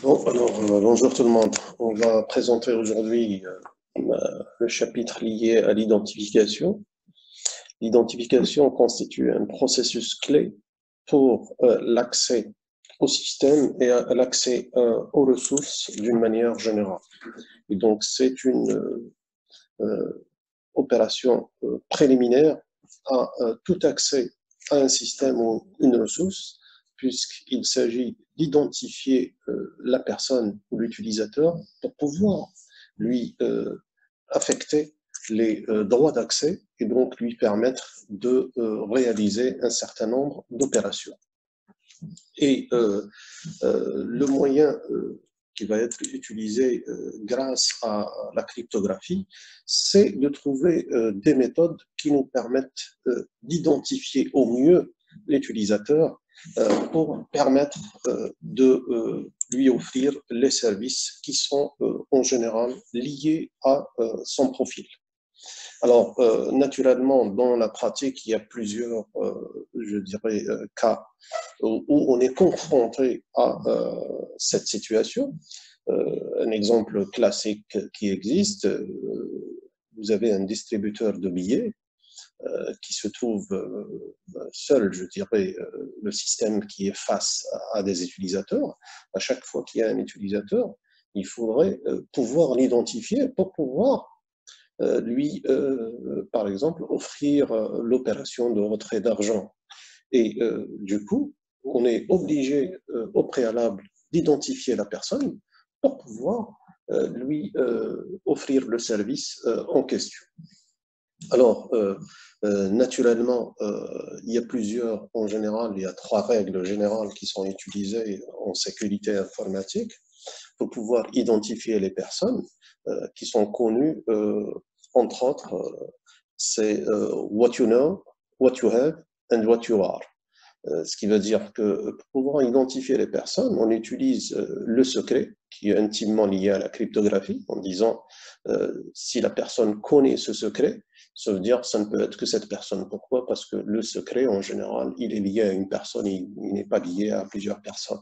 Bon, alors, bonjour tout le monde. On va présenter aujourd'hui le chapitre lié à l'identification. L'identification constitue un processus clé pour l'accès au système et à l'accès aux ressources d'une manière générale. Et donc, c'est une opération préliminaire à tout accès à un système ou une ressource, puisqu'il s'agit d'identifier la personne ou l'utilisateur pour pouvoir lui affecter les droits d'accès et donc lui permettre de réaliser un certain nombre d'opérations. Et le moyen qui va être utilisé grâce à la cryptographie, c'est de trouver des méthodes qui nous permettent d'identifier au mieux l'utilisateur pour permettre de lui offrir les services qui sont en général liés à son profil. Alors, naturellement, dans la pratique, il y a plusieurs, je dirais, cas où on est confronté à cette situation. Un exemple classique qui existe, vous avez un distributeur de billets qui se trouve seul, je dirais, le système qui est face à des utilisateurs. À chaque fois qu'il y a un utilisateur, il faudrait pouvoir l'identifier pour pouvoir lui, par exemple, offrir l'opération de retrait d'argent. Et du coup, on est obligé au préalable d'identifier la personne pour pouvoir lui offrir le service en question. Alors, naturellement, il y a plusieurs, en général, il y a trois règles générales qui sont utilisées en sécurité informatique pour pouvoir identifier les personnes qui sont connues, entre autres, c'est what you know, what you have and what you are. Ce qui veut dire que pour pouvoir identifier les personnes, on utilise le secret, qui est intimement lié à la cryptographie, en disant si la personne connaît ce secret, ça veut dire que ça ne peut être que cette personne. Pourquoi? Parce que le secret, en général, il est lié à une personne, il n'est pas lié à plusieurs personnes.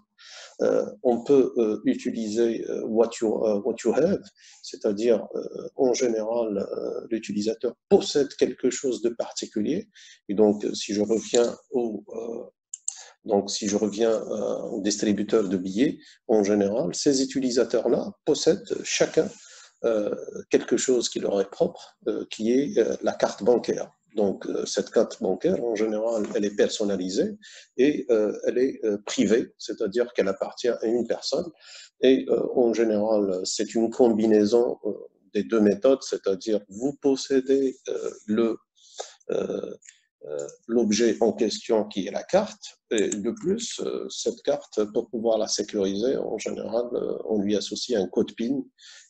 On peut utiliser what you have, c'est-à-dire en général l'utilisateur possède quelque chose de particulier. Et donc si je reviens au distributeur de billets, en général, ces utilisateurs-là possèdent chacun quelque chose qui leur est propre, qui est la carte bancaire. Donc, cette carte bancaire, en général, elle est personnalisée et elle est privée, c'est-à-dire qu'elle appartient à une personne. Et en général, c'est une combinaison des deux méthodes, c'est-à-dire vous possédez l'objet en question qui est la carte. Et de plus, cette carte, pour pouvoir la sécuriser, en général, on lui associe un code PIN.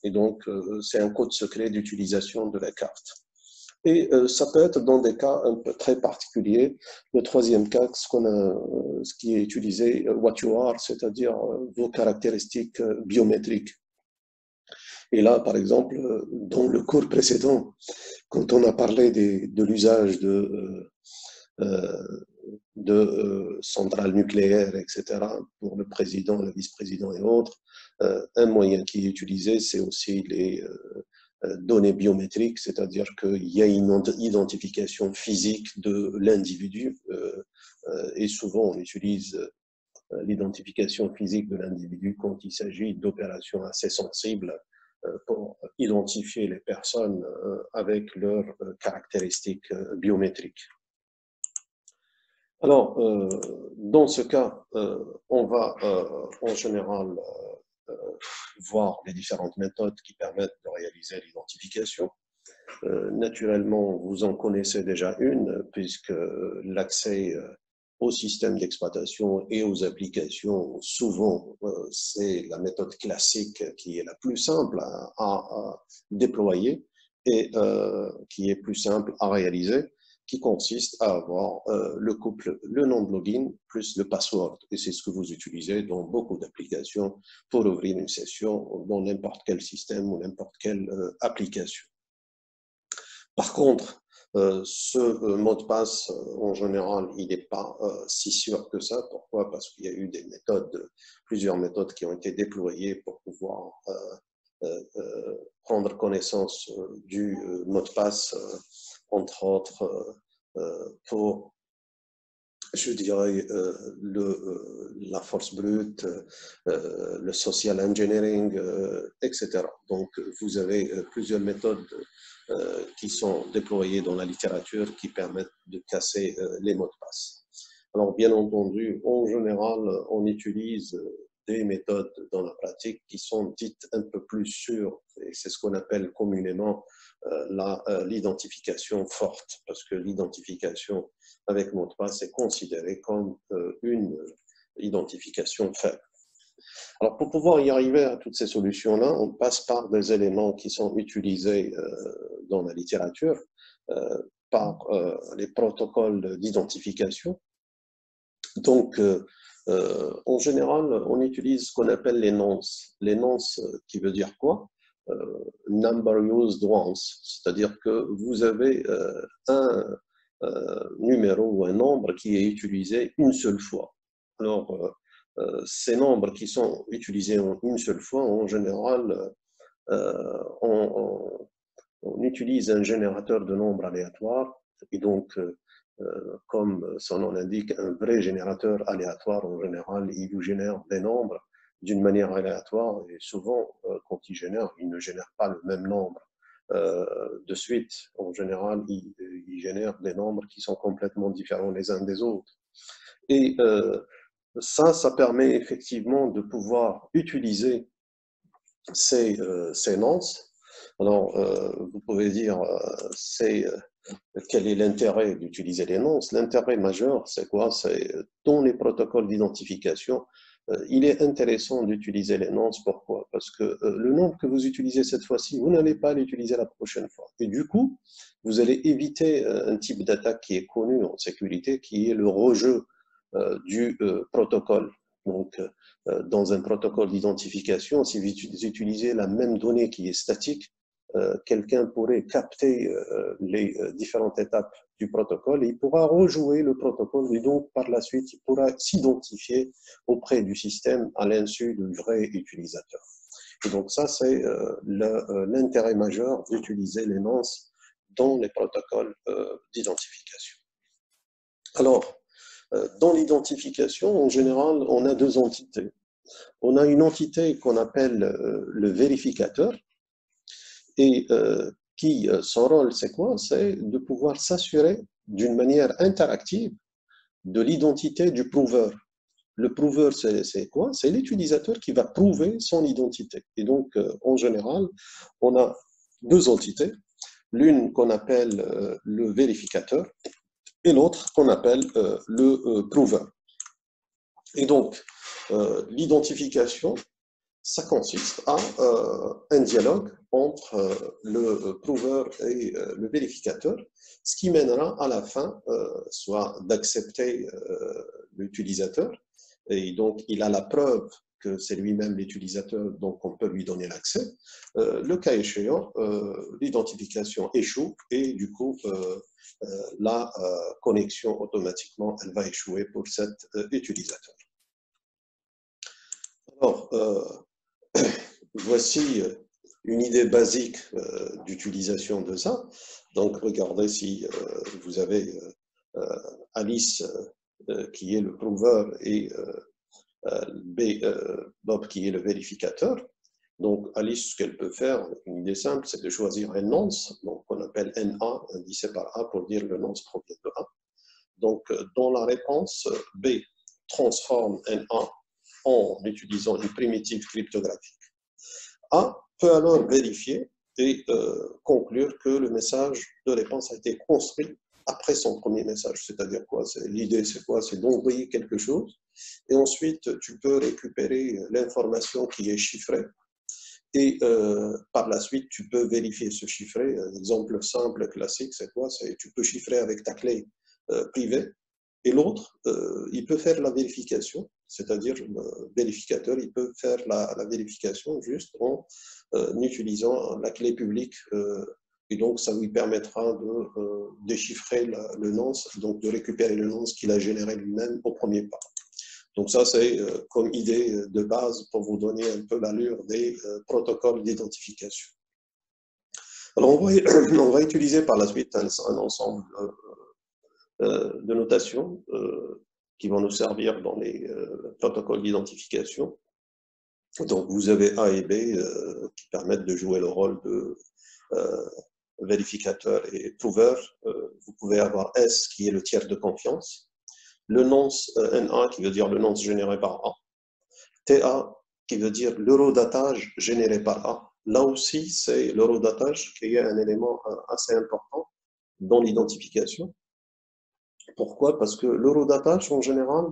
Et donc, c'est un code secret d'utilisation de la carte. Et ça peut être dans des cas un peu très particuliers. Le troisième cas, ce qui est utilisé, what you are, c'est-à-dire vos caractéristiques biométriques. Et là, par exemple, dans le cours précédent, quand on a parlé de l'usage centrales nucléaires, etc., pour le président, le vice-président et autres. Un moyen qui est utilisé, c'est aussi les données biométriques, c'est-à-dire qu'il y a une identification physique de l'individu et souvent on utilise l'identification physique de l'individu quand il s'agit d'opérations assez sensibles pour identifier les personnes avec leurs caractéristiques biométriques. Alors, dans ce cas, on va en général voir les différentes méthodes qui permettent de réaliser l'identification. Naturellement, vous en connaissez déjà une, puisque l'accès au système d'exploitation et aux applications, souvent, c'est la méthode classique qui est la plus simple à déployer et qui est plus simple à réaliser, qui consiste à avoir le couple, le nom de login plus le password. Et c'est ce que vous utilisez dans beaucoup d'applications pour ouvrir une session dans n'importe quel système ou n'importe quelle application. Par contre, Ce mot de passe, en général, il n'est pas si sûr que ça. Pourquoi? Parce qu'il y a eu des méthodes, plusieurs méthodes qui ont été déployées pour pouvoir prendre connaissance du mot de passe, entre autres pour, je dirais, la force brute, le social engineering, etc. Donc, vous avez plusieurs méthodes qui sont déployées dans la littérature qui permettent de casser les mots de passe. Alors, bien entendu, en général, on utilise des méthodes dans la pratique qui sont dites un peu plus sûres, et c'est ce qu'on appelle communément l'identification forte, parce que l'identification avec mot de passe est considérée comme une identification faible. Alors, pour pouvoir y arriver à toutes ces solutions-là, on passe par des éléments qui sont utilisés dans la littérature, par les protocoles d'identification. Donc, en général, on utilise ce qu'on appelle les nonces. Les nonces, qui veut dire quoi? Number used once, c'est-à-dire que vous avez un numéro ou un nombre qui est utilisé une seule fois. Alors, ces nombres qui sont utilisés une seule fois, en général, on utilise un générateur de nombres aléatoires, et donc, comme son nom l'indique, un vrai générateur aléatoire, en général, il vous génère des nombres d'une manière aléatoire, et souvent, quand il ne génère pas le même nombre de suite. En général, il génère des nombres qui sont complètement différents les uns des autres. Et ça permet effectivement de pouvoir utiliser ces nonces. Alors, vous pouvez dire, quel est l'intérêt d'utiliser les nonces? L'intérêt majeur, c'est quoi? C'est dans les protocoles d'identification, il est intéressant d'utiliser les nonces. Pourquoi? Parce que le nombre que vous utilisez cette fois-ci, vous n'allez pas l'utiliser la prochaine fois. Et du coup, vous allez éviter un type d'attaque qui est connu en sécurité, qui est le rejeu du protocole. Donc, dans un protocole d'identification, si vous utilisez la même donnée qui est statique, quelqu'un pourrait capter les différentes étapes du protocole et il pourra rejouer le protocole et donc par la suite il pourra s'identifier auprès du système à l'insu du vrai utilisateur. Et donc ça c'est l'intérêt majeur d'utiliser les nonces dans les protocoles d'identification. Alors, dans l'identification, en général, on a deux entités. On a une entité qu'on appelle le vérificateur, et qui, son rôle, c'est quoi? C'est de pouvoir s'assurer d'une manière interactive de l'identité du prouveur. Le prouveur, c'est quoi? C'est l'utilisateur qui va prouver son identité. Et donc, en général, on a deux entités, l'une qu'on appelle le vérificateur et l'autre qu'on appelle le prouveur. Et donc, l'identification, ça consiste à un dialogue entre le prouveur et le vérificateur, ce qui mènera à la fin soit d'accepter l'utilisateur, et donc il a la preuve que c'est lui-même l'utilisateur, donc on peut lui donner l'accès. Le cas échéant, l'identification échoue et du coup, la connexion automatiquement, elle va échouer pour cet utilisateur. Alors, voici une idée basique d'utilisation de ça. Donc, regardez si vous avez Alice qui est le prouveur et Bob qui est le vérificateur. Donc, Alice, ce qu'elle peut faire, une idée simple, c'est de choisir un nonce, donc qu'on appelle NA, indicé par A, pour dire le nonce provient de A. Donc, dans la réponse, B transforme NA en utilisant une primitive cryptographique. A peut alors vérifier et conclure que le message de réponse a été construit après son premier message. C'est-à-dire quoi? L'idée, c'est quoi? C'est d'envoyer quelque chose et ensuite, tu peux récupérer l'information qui est chiffrée et par la suite, tu peux vérifier ce chiffré. Un exemple simple, classique, c'est quoi? C'est tu peux chiffrer avec ta clé privée et l'autre, il peut faire la vérification, c'est-à-dire le vérificateur, il peut faire la vérification juste en utilisant la clé publique et donc ça lui permettra de déchiffrer le nonce, donc de récupérer le nonce qu'il a généré lui-même au premier pas. Donc ça, c'est comme idée de base pour vous donner un peu l'allure des protocoles d'identification. Alors on va utiliser par la suite un ensemble de notations qui vont nous servir dans les protocoles d'identification. Donc vous avez A et B qui permettent de jouer le rôle de vérificateur et prouveur. Vous pouvez avoir S qui est le tiers de confiance. Le nonce NA qui veut dire le nonce généré par A. TA qui veut dire l'eurodatage généré par A. Là aussi, c'est l'eurodatage qui est un élément assez important dans l'identification. Pourquoi? Parce que l'eurodatage, en général,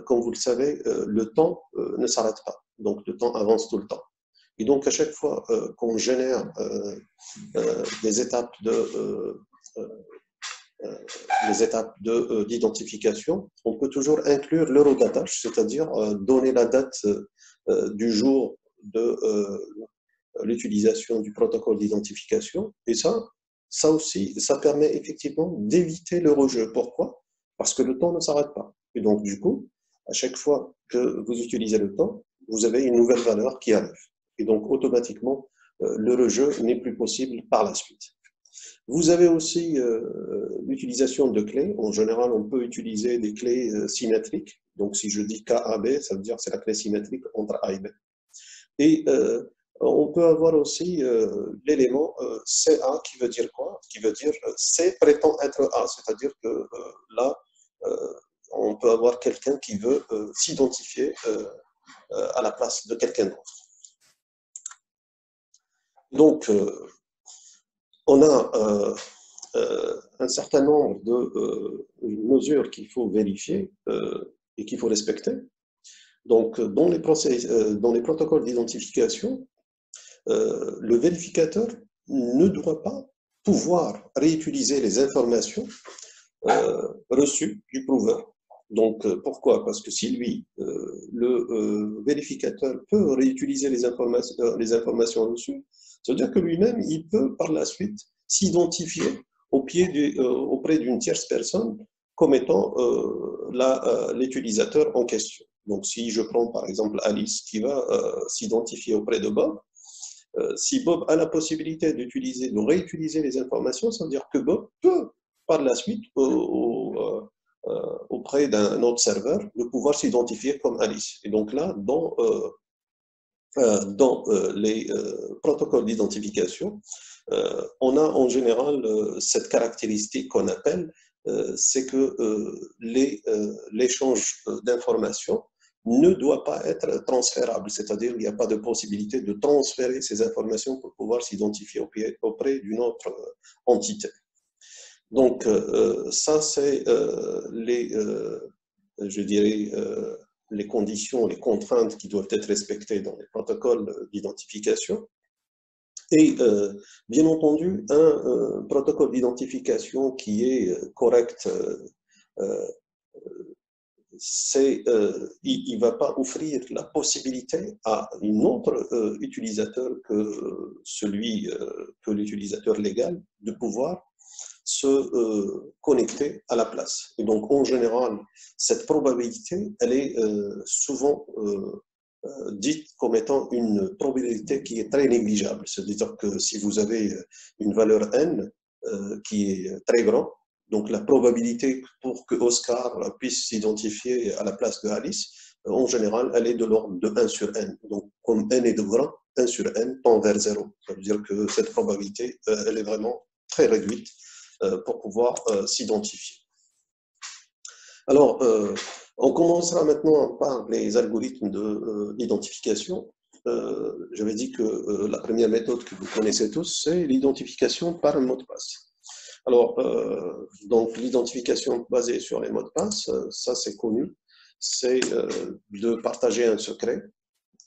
comme vous le savez, le temps ne s'arrête pas. Donc, le temps avance tout le temps. Et donc, à chaque fois qu'on génère des étapes d'identification, on peut toujours inclure l'eurodatage, c'est-à-dire donner la date du jour de l'utilisation du protocole d'identification. Et ça aussi, ça permet effectivement d'éviter le rejeu. Pourquoi? Parce que le temps ne s'arrête pas. Et donc, du coup, à chaque fois que vous utilisez le temps, vous avez une nouvelle valeur qui arrive. Et donc, automatiquement, le rejeu n'est plus possible par la suite. Vous avez aussi l'utilisation de clés. En général, on peut utiliser des clés symétriques. Donc, si je dis KAB, ça veut dire que c'est la clé symétrique entre A et B. Et on peut avoir aussi l'élément CA qui veut dire quoi? Qui veut dire C prétend être A, c'est-à-dire que là, on peut avoir quelqu'un qui veut s'identifier à la place de quelqu'un d'autre. Donc, on a un certain nombre de mesures qu'il faut vérifier et qu'il faut respecter. Donc, dans les protocoles d'identification, le vérificateur ne doit pas pouvoir réutiliser les informations reçues du prouveur. Donc, pourquoi? Parce que si lui, le vérificateur, peut réutiliser les informations reçues, ça veut dire que lui-même, il peut par la suite s'identifier auprès d'une tierce personne comme étant l'utilisateur en question. Donc, si je prends par exemple Alice qui va s'identifier auprès de Bob, si Bob a la possibilité de réutiliser les informations, ça veut dire que Bob peut par la suite auprès d'un autre serveur de pouvoir s'identifier comme Alice. Et donc là, dans les protocoles d'identification, on a en général cette caractéristique qu'on appelle, c'est que l'échange d'informations ne doit pas être transférable, c'est-à-dire qu'il n'y a pas de possibilité de transférer ces informations pour pouvoir s'identifier auprès d'une autre entité. Donc, ça, c'est je dirais, les conditions, les contraintes qui doivent être respectées dans les protocoles d'identification. Et bien entendu, un protocole d'identification qui est correct, il ne va pas offrir la possibilité à un autre utilisateur que l'utilisateur légal de pouvoir se connecter à la place. Et donc, en général, cette probabilité, elle est souvent dite comme étant une probabilité qui est très négligeable. C'est-à-dire que si vous avez une valeur n qui est très grande, donc la probabilité pour que Oscar puisse s'identifier à la place de Alice, en général, elle est de l'ordre de 1 sur n. Donc, comme n est de grand, 1 sur n tend vers 0. Ça veut dire que cette probabilité, elle est vraiment très réduite pour pouvoir s'identifier. Alors, on commencera maintenant par les algorithmes d'identification. J'avais dit que la première méthode que vous connaissez tous, c'est l'identification par un mot de passe. Alors, donc l'identification basée sur les mots de passe, ça c'est connu, c'est de partager un secret.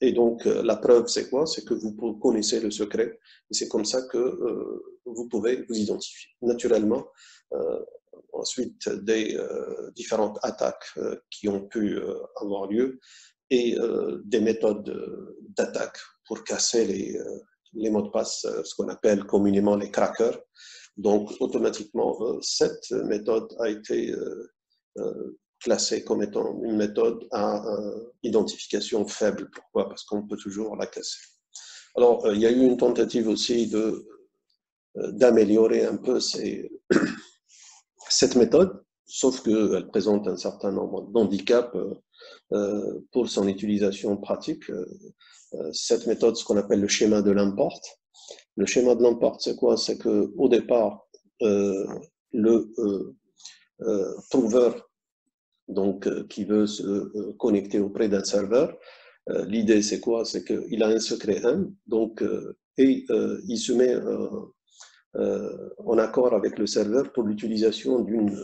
Et donc, la preuve, c'est quoi? C'est que vous connaissez le secret, et c'est comme ça que vous pouvez vous identifier. Naturellement, ensuite, des différentes attaques qui ont pu avoir lieu, et des méthodes d'attaque pour casser les mots de passe, ce qu'on appelle communément les crackers. Donc, automatiquement, cette méthode a été classée comme étant une méthode à identification faible. Pourquoi? Parce qu'on peut toujours la casser. Alors, il y a eu une tentative aussi d'améliorer un peu cette méthode, sauf qu'elle présente un certain nombre d'handicaps pour son utilisation pratique. Cette méthode, ce qu'on appelle le schéma de l'import. Le schéma de l'import, c'est quoi? C'est qu'au départ, le prover, donc, qui veut se connecter auprès d'un serveur, l'idée, c'est quoi? C'est qu'il a un secret M, donc, et il se met en accord avec le serveur pour l'utilisation d'une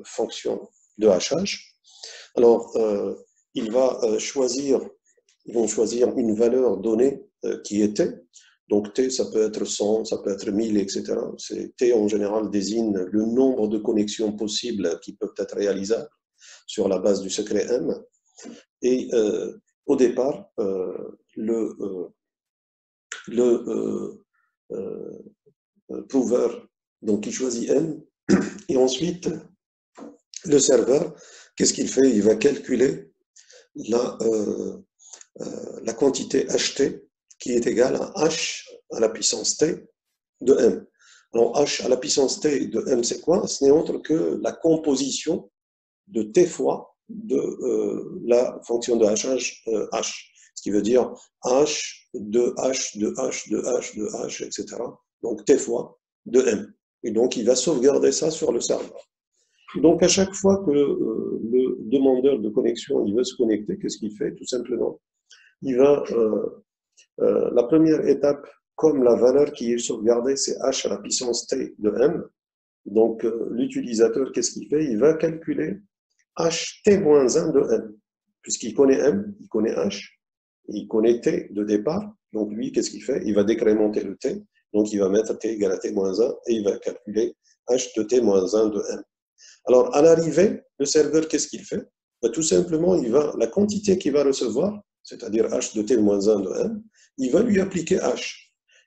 fonction de hachage. Alors, ils vont choisir une valeur donnée qui est T. Donc, T, ça peut être 100, ça peut être 1000, etc. T, en général, désigne le nombre de connexions possibles qui peuvent être réalisables sur la base du secret M. Et au départ, le prover, donc il choisit M, et ensuite, le serveur, qu'est-ce qu'il fait? Il va calculer la quantité HT qui est égale à H à la puissance T de M. Alors, H à la puissance T de M, c'est quoi? Ce n'est autre que la composition de T fois de la fonction de hachage H. Ce qui veut dire H de H de H de H de H, etc. Donc, T fois de M. Et donc, il va sauvegarder ça sur le serveur. Donc, à chaque fois que le demandeur de connexion il veut se connecter, qu'est-ce qu'il fait? Tout simplement, il va, la première étape, comme la valeur qui est sauvegardée, c'est h à la puissance t de m. Donc, l'utilisateur, qu'est-ce qu'il fait? Il va calculer ht-1 de m. Puisqu'il connaît m, il connaît h, il connaît t de départ. Donc, lui, qu'est-ce qu'il fait? Il va décrémenter le t. Donc, il va mettre t égale à t-1 et il va calculer h de t-1 de m. Alors, à l'arrivée, le serveur, qu'est-ce qu'il fait? Tout simplement, la quantité qu'il va recevoir, c'est-à-dire h de t-1 de m, il va lui appliquer h.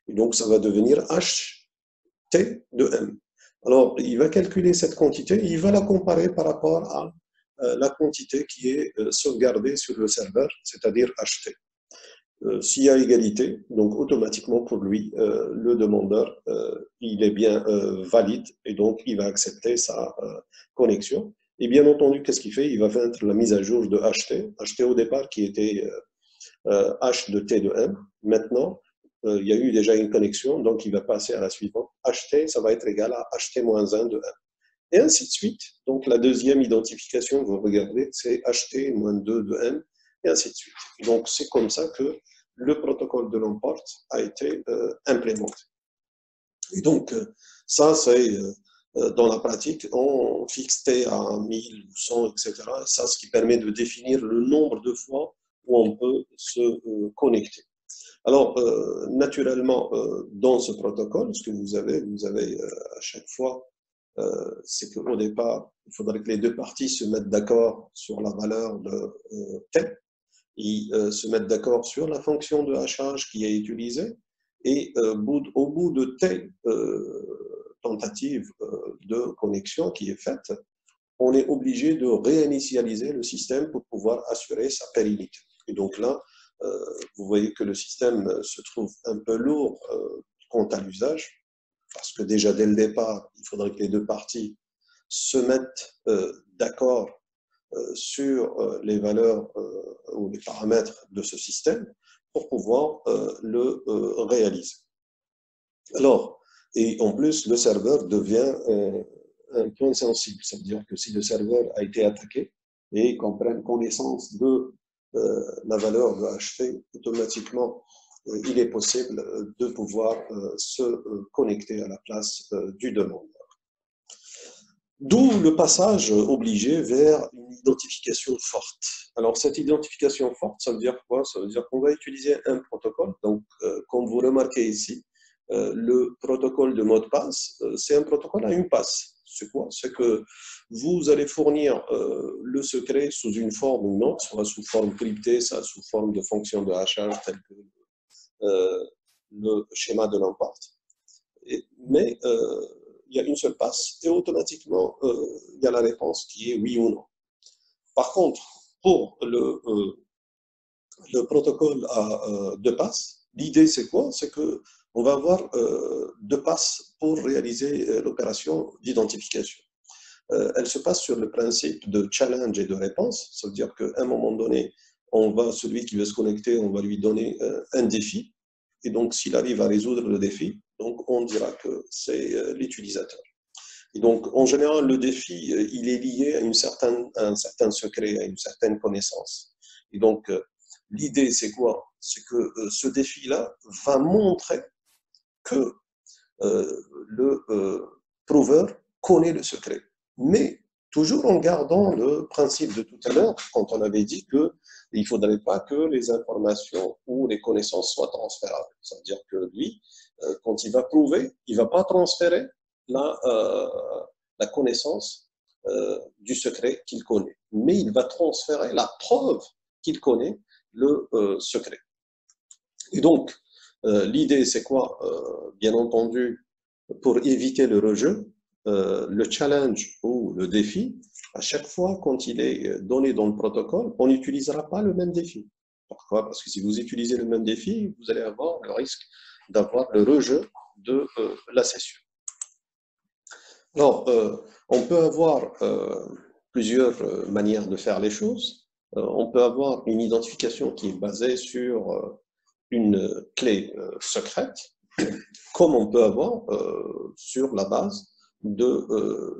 Et donc, ça va devenir ht de m. Alors, il va calculer cette quantité et il va la comparer par rapport à la quantité qui est sauvegardée sur le serveur, c'est-à-dire ht. S'il y a égalité, donc automatiquement pour lui, le demandeur, il est bien valide et donc il va accepter sa connexion. Et bien entendu, qu'est-ce qu'il fait? Il va faire la mise à jour de HT. HT au départ qui était H de T de M. Maintenant, il y a eu déjà une connexion, donc il va passer à la suivante. HT, ça va être égal à HT-1 de M. Et ainsi de suite. Donc la deuxième identification, vous regardez, c'est HT-2 de M, et ainsi de suite. Donc c'est comme ça que le protocole de l'import a été implémenté. Et donc ça, c'est dans la pratique, on fixe T à 1000 ou 100, etc. Ça, ce qui permet de définir le nombre de fois où on peut se connecter. Alors, naturellement, dans ce protocole, ce que vous avez à chaque fois, c'est qu'au départ, il faudrait que les deux parties se mettent d'accord sur la valeur de T, ils se mettent d'accord sur la fonction de hachage qui est utilisée, et au bout de T tentatives de connexion qui est faite, on est obligé de réinitialiser le système pour pouvoir assurer sa pérennité. Et donc là, vous voyez que le système se trouve un peu lourd quant à l'usage, parce que déjà dès le départ, il faudrait que les deux parties se mettent d'accord sur les valeurs ou les paramètres de ce système pour pouvoir le réaliser. Alors, et en plus, le serveur devient un point sensible. Ça veut dire que si le serveur a été attaqué et qu'on prenne connaissance de la valeur de HT, automatiquement, il est possible de pouvoir se connecter à la place du demandeur. D'où le passage obligé vers une identification forte. Alors, cette identification forte, ça veut dire quoi? Ça veut dire qu'on va utiliser un protocole. Donc, comme vous remarquez ici, le protocole de mot de passe, c'est un protocole à une passe. C'est quoi? C'est que vous allez fournir le secret sous une forme ou une autre, soit sous forme cryptée, soit sous forme de fonction de hachage telle que le schéma de Lampard. Mais il y a une seule passe et automatiquement, il y a la réponse qui est oui ou non. Par contre, pour le protocole à deux passes, l'idée c'est quoi? C'est qu'on va avoir deux passes pour réaliser l'opération d'identification. Elle se passe sur le principe de challenge et de réponse. Ça veut dire qu'à un moment donné, celui qui veut se connecter, on va lui donner un défi. Et donc, s'il arrive à résoudre le défi, donc on dira que c'est l'utilisateur. Et donc, en général, le défi, il est lié à un certain secret, à une certaine connaissance. Et donc, l'idée, c'est quoi? C'est que ce défi-là va montrer que le prouveur connaît le secret. Mais toujours en gardant le principe de tout à l'heure, quand on avait dit qu'il ne faudrait pas que les informations ou les connaissances soient transférables. Ça veut dire que lui, quand il va prouver, il ne va pas transférer la connaissance du secret qu'il connaît. Mais il va transférer la preuve qu'il connaît le secret. Et donc, l'idée, c'est quoi? Bien entendu, pour éviter le rejeu, le challenge ou le défi, à chaque fois quand il est donné dans le protocole, on n'utilisera pas le même défi. Pourquoi? Parce que si vous utilisez le même défi, vous allez avoir le risque d'avoir le rejeu de la session. Alors, on peut avoir plusieurs manières de faire les choses. On peut avoir une identification qui est basée sur une clé secrète, comme on peut avoir sur la base de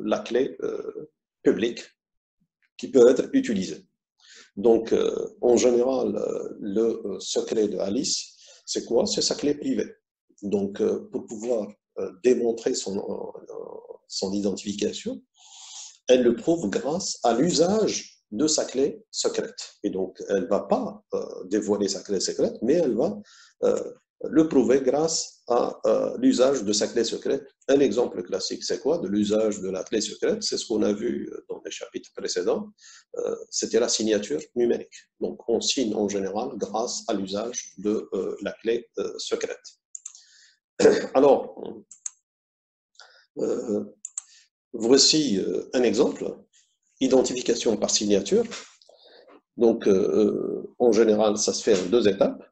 la clé publique qui peut être utilisée. Donc, en général, le secret de Alice, c'est quoi? C'est sa clé privée. Donc, pour pouvoir démontrer son identification, elle le prouve grâce à l'usage de sa clé secrète. Et donc, elle ne va pas dévoiler sa clé secrète, mais elle va le prouver grâce à l'usage de sa clé secrète. Un exemple classique, c'est quoi? De l'usage de la clé secrète, c'est ce qu'on a vu dans les chapitres précédents, c'était la signature numérique. Donc, on signe en général grâce à l'usage de la clé secrète. Alors, voici un exemple, identification par signature. Donc, en général, ça se fait en deux étapes.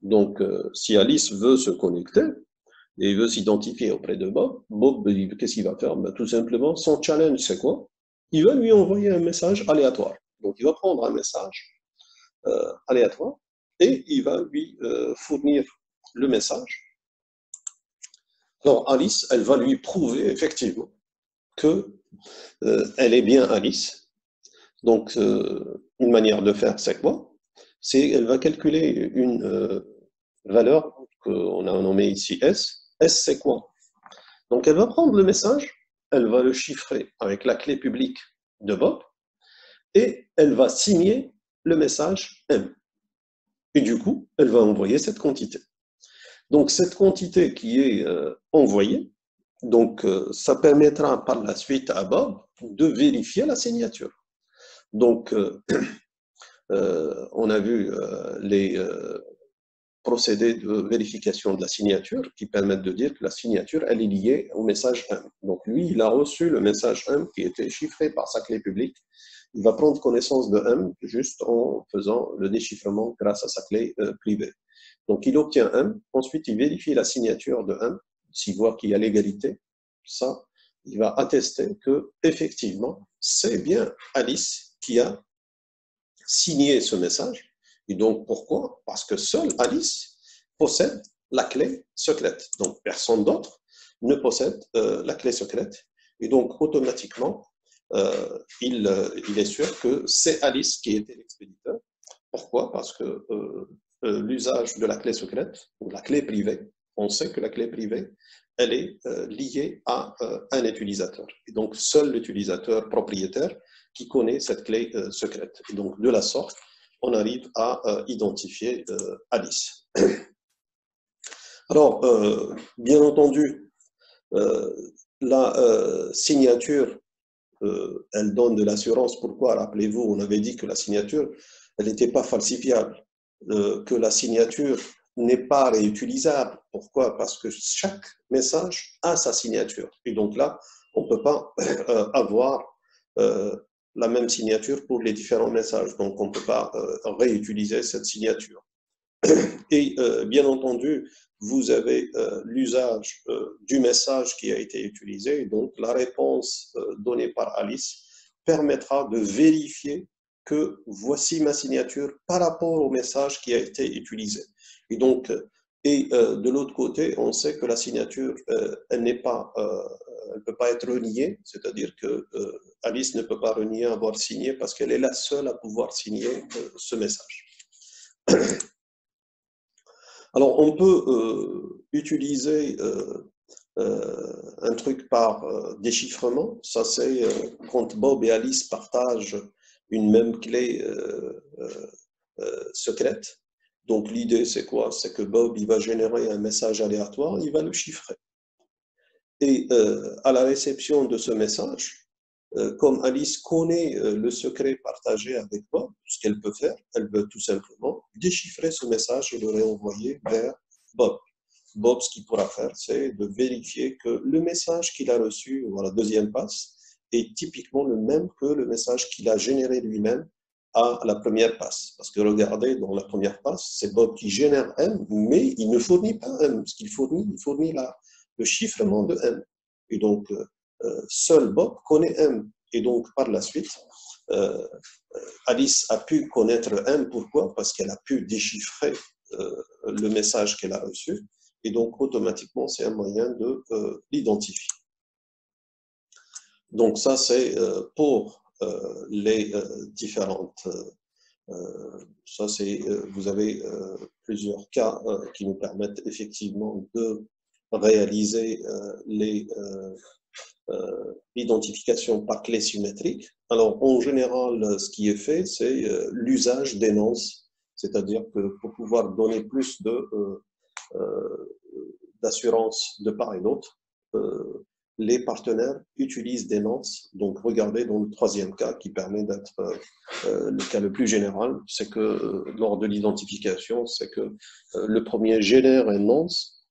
Donc, si Alice veut se connecter et veut s'identifier auprès de Bob, Bob, qu'est-ce qu'il va faire? Ben, tout simplement, son challenge, c'est quoi? Il va lui envoyer un message aléatoire. Donc, il va prendre un message aléatoire et il va lui fournir le message. Alors, Alice, elle va lui prouver effectivement que elle est bien Alice. Donc, une manière de faire, c'est quoi? C'est qu'elle va calculer une valeur qu'on a nommée ici S. S, c'est quoi? Donc, elle va prendre le message, elle va le chiffrer avec la clé publique de Bob, et elle va signer le message M. Et du coup, elle va envoyer cette quantité. Donc, cette quantité qui est envoyée, donc, ça permettra par la suite à Bob de vérifier la signature. Donc, on a vu les procédés de vérification de la signature qui permettent de dire que la signature, elle est liée au message M. Donc, lui, il a reçu le message M qui était chiffré par sa clé publique. Il va prendre connaissance de M juste en faisant le déchiffrement grâce à sa clé privée. Donc, il obtient M. Ensuite, il vérifie la signature de M. S'il voit qu'il y a l'égalité, ça, il va attester que effectivement, c'est bien Alice qui a signé ce message. Et donc, pourquoi? Parce que seule Alice possède la clé secrète. Donc, personne d'autre ne possède la clé secrète. Et donc, automatiquement, il est sûr que c'est Alice qui était l'expéditeur. Pourquoi? Parce que l'usage de la clé secrète, ou la clé privée, on sait que la clé privée, elle est liée à un utilisateur. Et donc, seul l'utilisateur propriétaire qui connaît cette clé secrète. Et donc, de la sorte, on arrive à identifier Alice. Alors, bien entendu, la signature, elle donne de l'assurance. Pourquoi? Rappelez-vous, on avait dit que la signature, elle n'était pas falsifiable, que la signature, n'est pas réutilisable. Pourquoi? Parce que chaque message a sa signature. Et donc là, on ne peut pas avoir la même signature pour les différents messages. Donc on ne peut pas réutiliser cette signature. Et bien entendu, vous avez l'usage du message qui a été utilisé. Donc la réponse donnée par Alice permettra de vérifier que voici ma signature par rapport au message qui a été utilisé. Et donc, de l'autre côté, on sait que la signature, elle n'est pas, elle peut pas être reniée, c'est-à-dire que Alice ne peut pas renier avoir signé parce qu'elle est la seule à pouvoir signer ce message. Alors, on peut utiliser un truc par déchiffrement. Ça, c'est quand Bob et Alice partagent une même clé secrète. Donc, l'idée, c'est quoi? C'est que Bob, il va générer un message aléatoire, il va le chiffrer. Et à la réception de ce message, comme Alice connaît le secret partagé avec Bob, ce qu'elle peut faire, elle peut tout simplement déchiffrer ce message et le réenvoyer vers Bob. Bob, ce qu'il pourra faire, c'est de vérifier que le message qu'il a reçu à la deuxième passe est typiquement le même que le message qu'il a généré lui-même à la première passe. Parce que regardez, dans la première passe, c'est Bob qui génère M, mais il ne fournit pas M. Ce qu'il fournit, il fournit le chiffrement de M. Et donc, seul Bob connaît M. Et donc, par la suite, Alice a pu connaître M. Pourquoi? Parce qu'elle a pu déchiffrer le message qu'elle a reçu. Et donc, automatiquement, c'est un moyen de l'identifier. Donc, ça, c'est pour les différentes... ça, c'est, vous avez plusieurs cas qui nous permettent effectivement de réaliser l'identification par clé symétrique. Alors, en général, ce qui est fait, c'est l'usage des nonces, c'est-à-dire que pour pouvoir donner plus d'assurance de part et d'autre, les partenaires utilisent des nonces. Donc, regardez dans le troisième cas, qui permet d'être le cas le plus général, c'est que lors de l'identification, c'est que le premier génère un nonce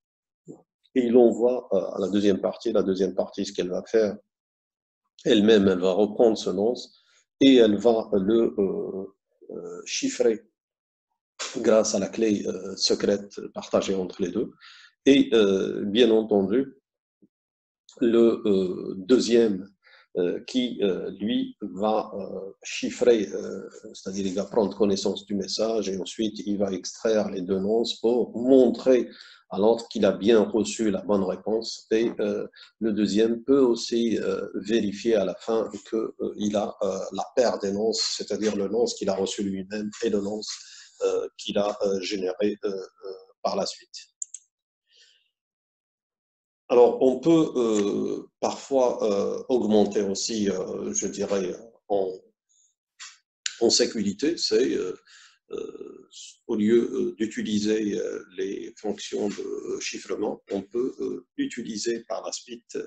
et il l'envoie à la deuxième partie. La deuxième partie, ce qu'elle va faire, elle-même, elle va reprendre ce nonce et elle va le chiffrer grâce à la clé secrète partagée entre les deux. Et bien entendu, le deuxième qui, lui, va chiffrer, c'est-à-dire il va prendre connaissance du message et ensuite il va extraire les deux nonces pour montrer à l'autre qu'il a bien reçu la bonne réponse. Et le deuxième peut aussi vérifier à la fin qu'il a la paire des nonces, c'est-à-dire le nonce qu'il a reçu lui-même et le nonce qu'il a généré par la suite. Alors, on peut parfois augmenter aussi, je dirais, en sécurité, c'est au lieu d'utiliser les fonctions de chiffrement, on peut utiliser par la suite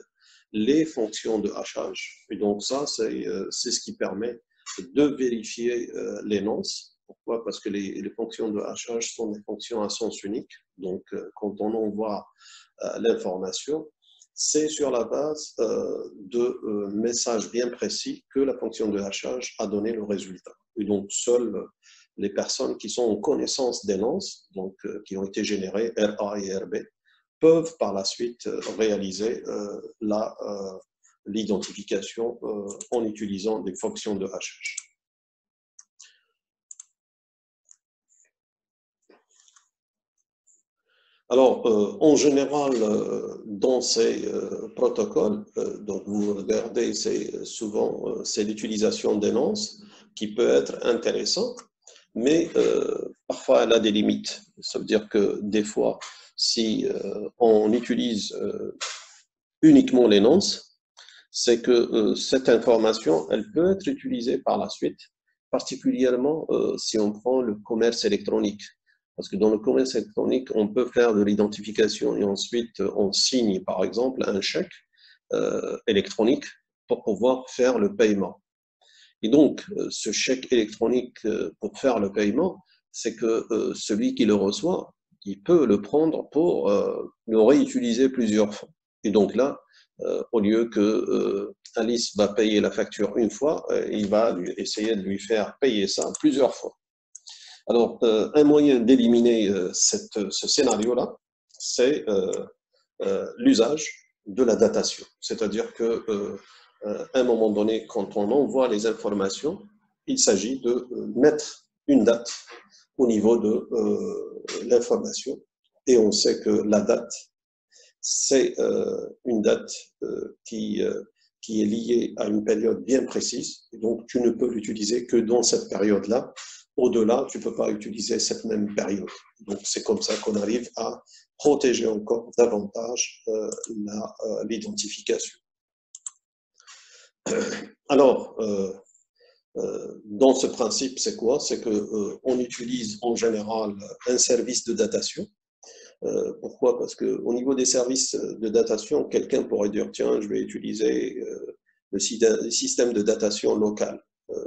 les fonctions de hachage. Et donc ça, c'est ce qui permet de vérifier les nonces. Pourquoi? Parce que les fonctions de hachage sont des fonctions à sens unique. Donc, quand on envoie l'information, c'est sur la base de messages bien précis que la fonction de hachage a donné le résultat. Et donc, seules les personnes qui sont en connaissance des nonces, donc qui ont été générées, RA et RB, peuvent par la suite réaliser l'identification en utilisant des fonctions de hachage. Alors, en général, dans ces protocoles, donc vous regardez, c'est souvent c'est l'utilisation des nonces qui peut être intéressante, mais parfois elle a des limites. Ça veut dire que des fois, si on utilise uniquement les nonces, c'est que cette information, elle peut être utilisée par la suite, particulièrement si on prend le commerce électronique. Parce que dans le commerce électronique, on peut faire de l'identification et ensuite on signe, par exemple, un chèque électronique pour pouvoir faire le paiement. Et donc, ce chèque électronique pour faire le paiement, c'est que celui qui le reçoit, il peut le prendre pour le réutiliser plusieurs fois. Et donc là, au lieu que Alice va payer la facture une fois, il va essayer de lui faire payer ça plusieurs fois. Alors, un moyen d'éliminer ce scénario-là, c'est l'usage de la datation. C'est-à-dire que à un moment donné, quand on envoie les informations, il s'agit de mettre une date au niveau de l'information. Et on sait que la date, c'est une date qui est liée à une période bien précise. Et donc, tu ne peux l'utiliser que dans cette période-là. Au-delà, tu ne peux pas utiliser cette même période. Donc, c'est comme ça qu'on arrive à protéger encore davantage l'identification. Alors, dans ce principe, c'est quoi? C'est qu'on utilise en général un service de datation. Pourquoi? Parce qu'au niveau des services de datation, quelqu'un pourrait dire, tiens, je vais utiliser le système de datation local.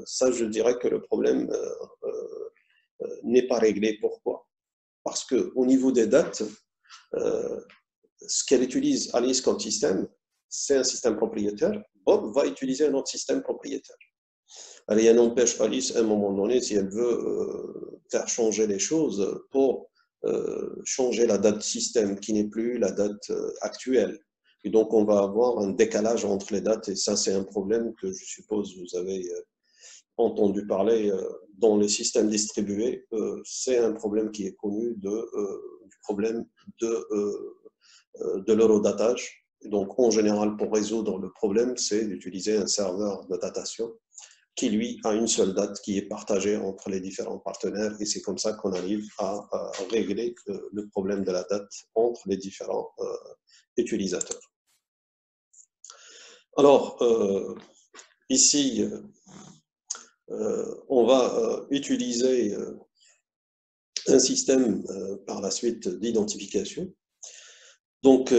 Ça, je dirais que le problème n'est pas réglé. Pourquoi? Parce qu'au niveau des dates, ce qu'elle utilise Alice comme système, c'est un système propriétaire. Bob va utiliser un autre système propriétaire. Rien n'empêche Alice, à un moment donné, si elle veut faire changer les choses, pour changer la date système qui n'est plus la date actuelle. Et donc, on va avoir un décalage entre les dates, et ça, c'est un problème que je suppose vous avez entendu parler dans les systèmes distribués. C'est un problème qui est connu du problème de l'eurodatage. Donc, en général, pour résoudre le problème, c'est d'utiliser un serveur de datation qui, lui, a une seule date qui est partagée entre les différents partenaires. Et c'est comme ça qu'on arrive à régler le problème de la date entre les différents utilisateurs. Alors, ici, on va utiliser un système par la suite d'identification. Donc,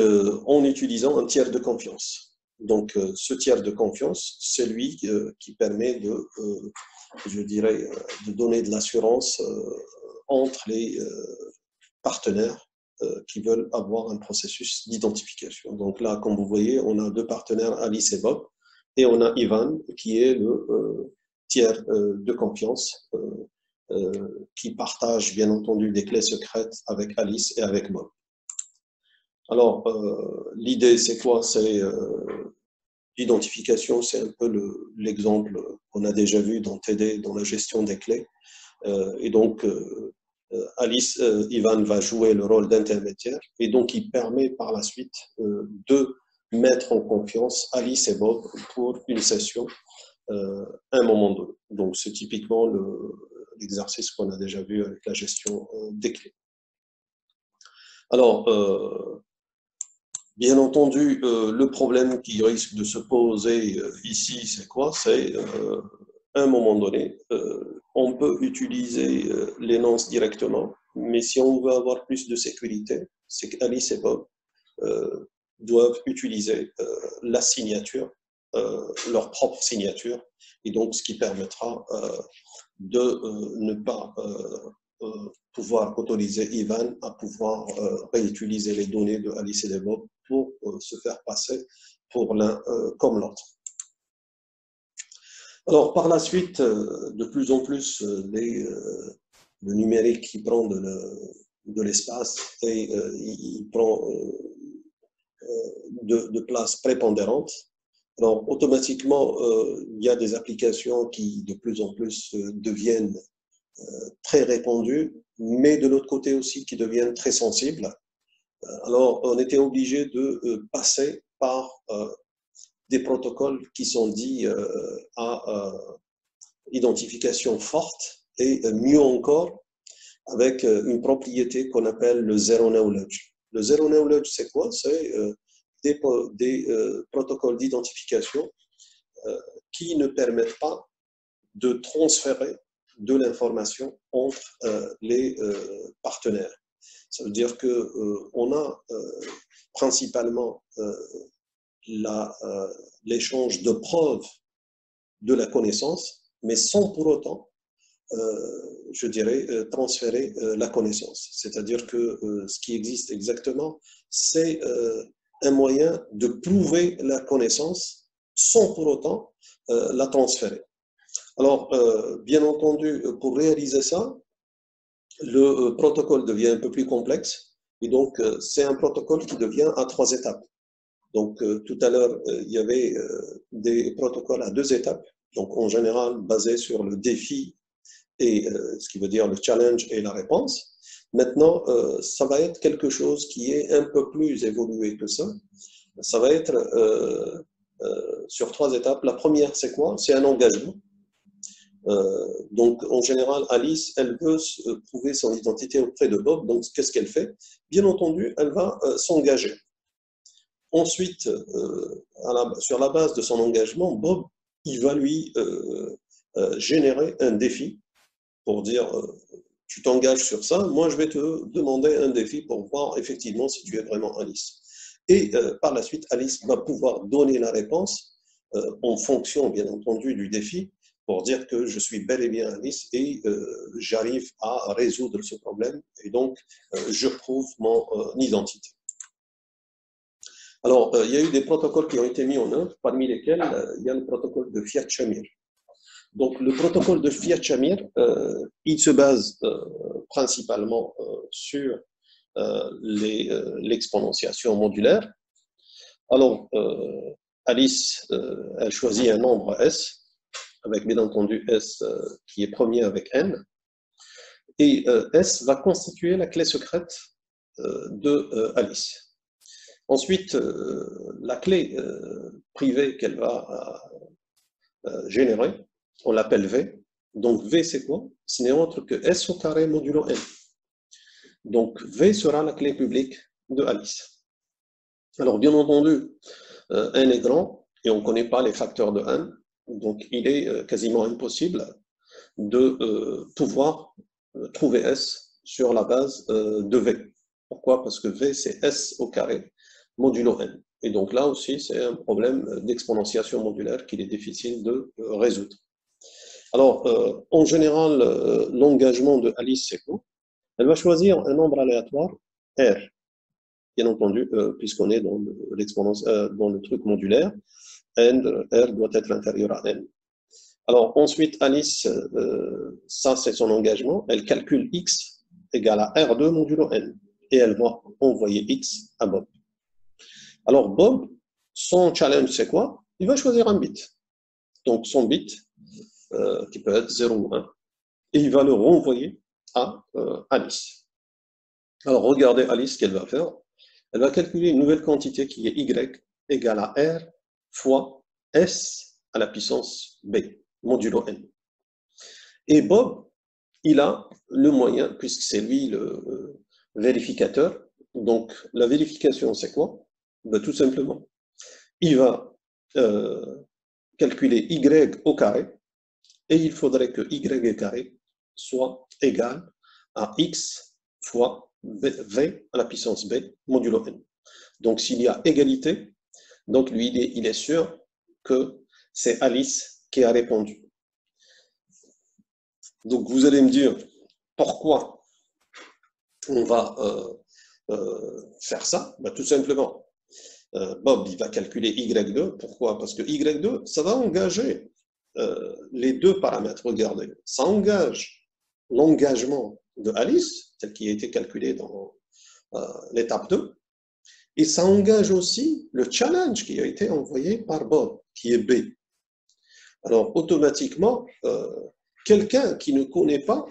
en utilisant un tiers de confiance. Donc, ce tiers de confiance, c'est lui qui permet je dirais, de donner de l'assurance entre les partenaires qui veulent avoir un processus d'identification. Donc là, comme vous voyez, on a deux partenaires, Alice et Bob, et on a Ivan, qui est le tiers de confiance, qui partage, bien entendu, des clés secrètes avec Alice et avec Bob. Alors, l'idée, c'est quoi? C'est l'identification, c'est un peu l'exemple qu'on a déjà vu dans TD, dans la gestion des clés. Et donc, Alice, Ivan va jouer le rôle d'intermédiaire, et donc il permet par la suite de mettre en confiance Alice et Bob pour une session à un moment donné. Donc, c'est typiquement l'exercice qu'on a déjà vu avec la gestion des clés. Alors, bien entendu, le problème qui risque de se poser ici, c'est quoi? C'est, à un moment donné, on peut utiliser les nonces directement, mais si on veut avoir plus de sécurité, c'est qu'Alice et Bob doivent utiliser la signature, leur propre signature, et donc ce qui permettra de ne pas pouvoir autoriser Ivan à pouvoir réutiliser les données de Alice et de Bob pour se faire passer pour l'un comme l'autre. Alors, par la suite, de plus en plus, le numérique qui prend de l'espace et il prend de place prépondérante. Alors, automatiquement, il y a des applications qui, de plus en plus, deviennent très répandues, mais de l'autre côté aussi, qui deviennent très sensibles. Alors, on était obligé de passer par des protocoles qui sont dits à identification forte et mieux encore avec une propriété qu'on appelle le zero knowledge. Le zero knowledge, c'est quoi? C'est des protocoles d'identification qui ne permettent pas de transférer de l'information entre les partenaires. Ça veut dire qu'on a principalement l'échange de preuves de la connaissance, mais sans pour autant je dirais, transférer la connaissance. C'est-à-dire que ce qui existe exactement, c'est un moyen de prouver la connaissance sans pour autant la transférer. Alors, bien entendu, pour réaliser ça, le protocole devient un peu plus complexe et donc c'est un protocole qui devient à 3 étapes. Donc, tout à l'heure, il y avait des protocoles à 2 étapes, donc en général basés sur le défi et ce qui veut dire le challenge et la réponse. Maintenant, ça va être quelque chose qui est un peu plus évolué que ça. Ça va être sur 3 étapes. La première, c'est quoi? C'est un engagement. Donc, en général, Alice, elle veut prouver son identité auprès de Bob. Donc, qu'est-ce qu'elle fait? Bien entendu, elle va s'engager. Ensuite, sur la base de son engagement, Bob, il va lui générer un défi pour dire tu t'engages sur ça, moi je vais te demander un défi pour voir effectivement si tu es vraiment Alice. Et par la suite, Alice va pouvoir donner la réponse en fonction, bien entendu, du défi pour dire que je suis bel et bien Alice et j'arrive à résoudre ce problème et donc je prouve mon identité. Alors, il y a eu des protocoles qui ont été mis en œuvre, parmi lesquels il y a le protocole de Fiat-Shamir. Donc, le protocole de Fiat-Shamir, il se base principalement sur l'exponentiation modulaire. Alors, Alice, elle choisit un nombre S, avec bien entendu S qui est premier avec N, et S va constituer la clé secrète de Alice. Ensuite, la clé privée qu'elle va générer, on l'appelle V. Donc V, c'est quoi? Ce n'est autre que S au carré modulo N. Donc V sera la clé publique de Alice. Alors bien entendu, N est grand et on ne connaît pas les facteurs de N. Donc il est quasiment impossible de pouvoir trouver S sur la base de V. Pourquoi? Parce que V, c'est S au carré modulo N. Et donc là aussi, c'est un problème d'exponentiation modulaire qu'il est difficile de résoudre. Alors, en général, l'engagement de Alice, c'est quoi? Elle va choisir un nombre aléatoire, R, bien entendu, puisqu'on est dans dans le truc modulaire, R doit être inférieur à N. Alors, ensuite, Alice, ça c'est son engagement, elle calcule X égale à R2 modulo N, et elle va envoyer X à Bob. Alors, Bob, son challenge, c'est quoi? Il va choisir un bit. Donc, son bit, qui peut être 0 ou 1, et il va le renvoyer à Alice. Alors, regardez Alice, ce qu'elle va faire. Elle va calculer une nouvelle quantité qui est Y égale à R fois S à la puissance B, modulo N. Et Bob, il a le moyen, puisque c'est lui le vérificateur. Donc, la vérification, c'est quoi? Ben, tout simplement, il va calculer Y au carré, et il faudrait que Y au carré soit égal à X fois V à la puissance B, modulo N. Donc, s'il y a égalité, donc lui, il est sûr que c'est Alice qui a répondu. Donc, vous allez me dire, pourquoi on va faire ça? Ben, tout simplement, Bob, il va calculer Y2. Pourquoi? Parce que Y2, ça va engager les deux paramètres. Regardez, ça engage l'engagement de Alice, tel qui a été calculé dans l'étape 2, et ça engage aussi le challenge qui a été envoyé par Bob, qui est B. Alors, automatiquement, quelqu'un qui ne connaît pas,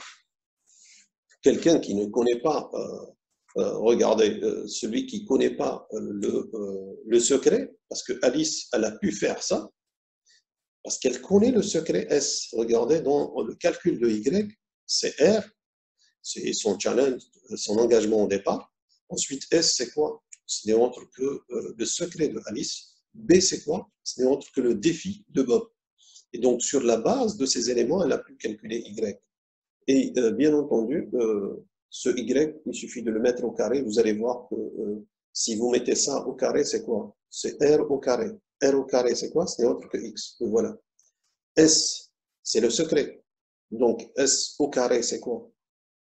regardez, celui qui ne connaît pas le secret, parce que Alice, elle a pu faire ça, parce qu'elle connaît le secret S. Regardez, dans le calcul de Y, c'est R, c'est son challenge, son engagement au départ. Ensuite, S, c'est quoi? Ce n'est autre que le secret de Alice. B, c'est quoi? Ce n'est autre que le défi de Bob. Et donc, sur la base de ces éléments, elle a pu calculer Y. Et bien entendu, ce Y, il suffit de le mettre au carré. Vous allez voir que si vous mettez ça au carré, c'est quoi? C'est R au carré. R au carré, c'est quoi? Ce n'est autre que X. Et voilà. S, c'est le secret. Donc, S au carré, c'est quoi?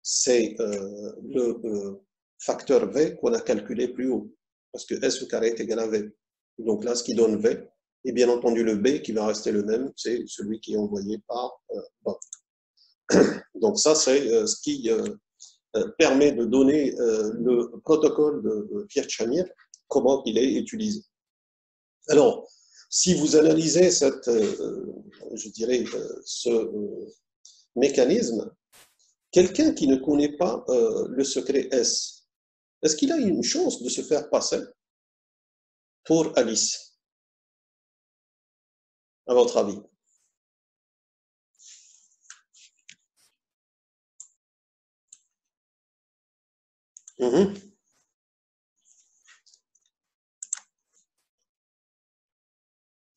C'est le facteur V qu'on a calculé plus haut. Parce que S au carré est égal à V. Donc là, ce qui donne V, et bien entendu le B qui va rester le même, c'est celui qui est envoyé par Bob. Donc ça, c'est ce qui permet de donner le protocole de Kirchhamir, comment il est utilisé. Alors, si vous analysez cette, je dirais, ce mécanisme, quelqu'un qui ne connaît pas le secret S, est-ce qu'il a une chance de se faire passer pour Alice, à votre avis?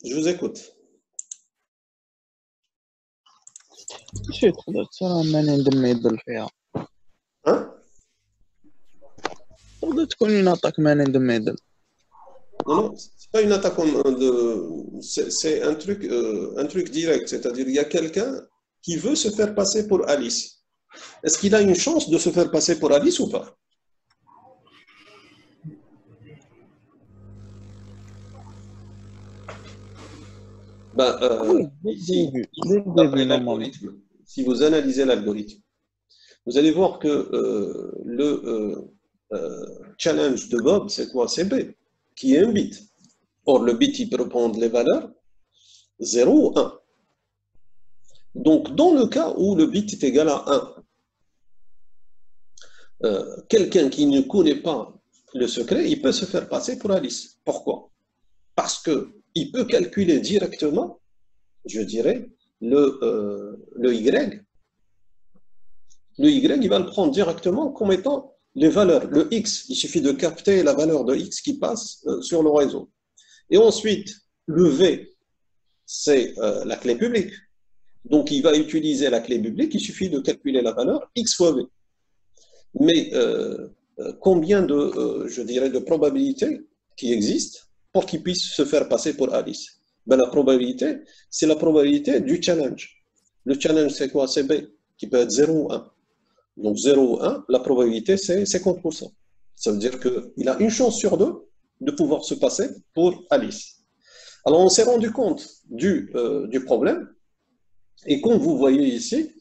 Je vous écoute. شي تقدر ترى ماني ندم يدل فيها Hein? تقدر تكون يناطك ماني ندم يدل Non, non, c'est pas une attaque c'est un truc direct. C'est-à-dire, il y a quelqu'un qui veut se faire passer pour Alice. Est-ce qu'il a une chance de se faire passer pour Alice ou pas? Ben, ici, d'après l'algorithme, si vous analysez l'algorithme, vous allez voir que le challenge de Bob, c'est quoi? C'est B, qui est un bit. Or, le bit, il peut prendre les valeurs 0 ou 1. Donc, dans le cas où le bit est égal à 1, quelqu'un qui ne connaît pas le secret, il peut se faire passer pour Alice. Pourquoi? Parce qu'il peut calculer directement, je dirais, le Y. Le Y, il va le prendre directement comme étant les valeurs. Le X, il suffit de capter la valeur de X qui passe sur le réseau. Et ensuite, le V, c'est la clé publique. Donc, il va utiliser la clé publique, il suffit de calculer la valeur X fois V. Mais combien de, je dirais, de probabilités qui existent pour qu'il puisse se faire passer pour Alice? Ben, la probabilité, c'est la probabilité du challenge. Le challenge, c'est quoi? C'est B, qui peut être 0 ou 1. Donc 0 ou 1, la probabilité, c'est 50%. Ça veut dire qu'il a une chance sur deux de pouvoir se passer pour Alice. Alors, on s'est rendu compte du problème. Et comme vous voyez ici,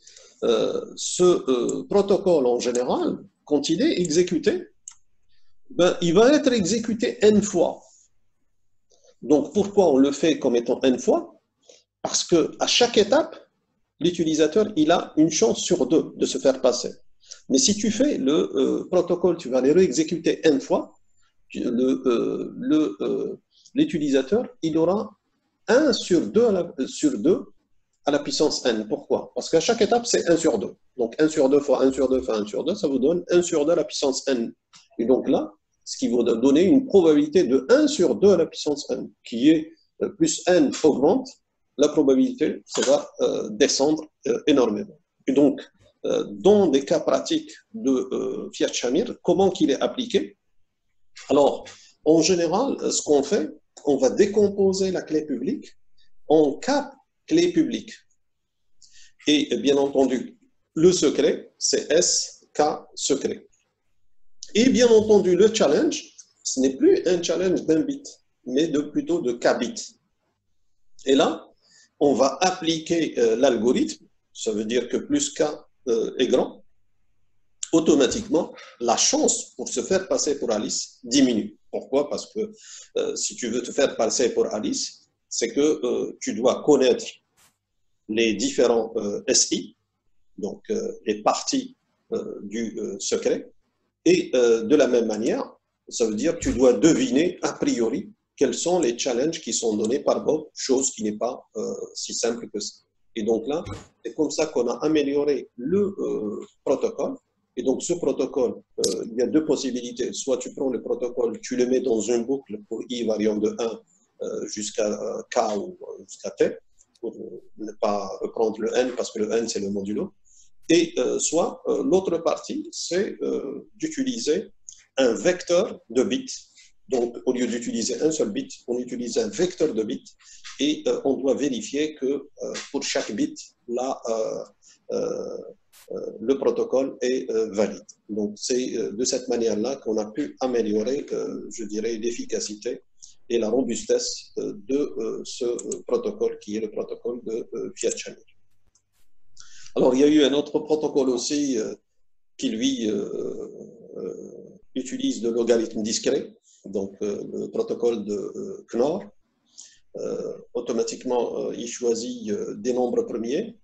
ce protocole en général, quand il est exécuté, ben, il va être exécuté n fois. Donc pourquoi on le fait comme étant n fois? Parce qu'à chaque étape, l'utilisateur il a une chance sur deux de se faire passer. Mais si tu fais le protocole, tu vas le réexécuter n fois, l'utilisateur il aura 1 sur 2 à la puissance n. Pourquoi? Parce qu'à chaque étape, c'est 1 sur 2. Donc 1 sur 2 fois 1 sur 2 fois 1 sur 2, ça vous donne 1 sur 2 à la puissance n. Et donc là, ce qui vous donne une probabilité de 1 sur 2 à la puissance n, qui est plus n augmente, la probabilité, ça va descendre énormément. Et donc, dans des cas pratiques de Fiat-Shamir, comment qu'il est appliqué? Alors, en général, ce qu'on fait, on va décomposer la clé publique en 4 clés publiques. Et bien entendu, le secret, c'est SK secret. Et bien entendu, le challenge, ce n'est plus un challenge d'un bit, mais plutôt de K bits. Et là, on va appliquer l'algorithme, ça veut dire que plus K est grand, automatiquement, la chance pour se faire passer pour Alice diminue. Pourquoi? Parce que si tu veux te faire passer pour Alice, c'est que tu dois connaître les différents SI, donc les parties du secret, et de la même manière, ça veut dire que tu dois deviner a priori quels sont les challenges qui sont donnés par Bob, chose qui n'est pas si simple que ça. Et donc là, c'est comme ça qu'on a amélioré le protocole. Et donc ce protocole, il y a deux possibilités. Soit tu prends le protocole, tu le mets dans une boucle pour i variant de 1 jusqu'à k ou jusqu'à t, pour ne pas reprendre le n, parce que le n, c'est le modulo. Et soit l'autre partie, c'est d'utiliser un vecteur de bits. Donc, au lieu d'utiliser un seul bit, on utilise un vecteur de bits et on doit vérifier que pour chaque bit, le protocole est valide. Donc, c'est de cette manière-là qu'on a pu améliorer, je dirais, l'efficacité et la robustesse de ce protocole qui est le protocole de Fiat Channel. Alors, il y a eu un autre protocole aussi qui, lui, utilise le logarithme discret, donc le protocole de Knorr. Automatiquement, il choisit des nombres premiers,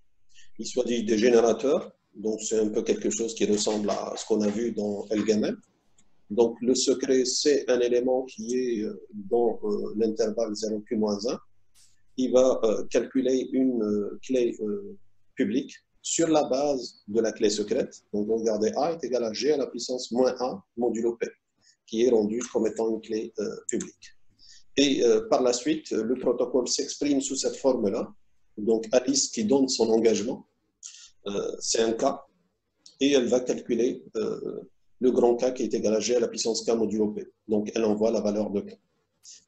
il choisit des générateurs, donc c'est un peu quelque chose qui ressemble à ce qu'on a vu dans LGML. Donc le secret, c'est un élément qui est dans l'intervalle 0Q-1. Il va calculer une clé publique sur la base de la clé secrète. Donc regardez, A est égal à G à la puissance moins A modulo P, qui est rendu comme étant une clé publique. Et par la suite, le protocole s'exprime sous cette forme-là. Donc Alice qui donne son engagement, c'est un K, et elle va calculer le grand K qui est égal à G à la puissance K modulo P. Donc elle envoie la valeur de K.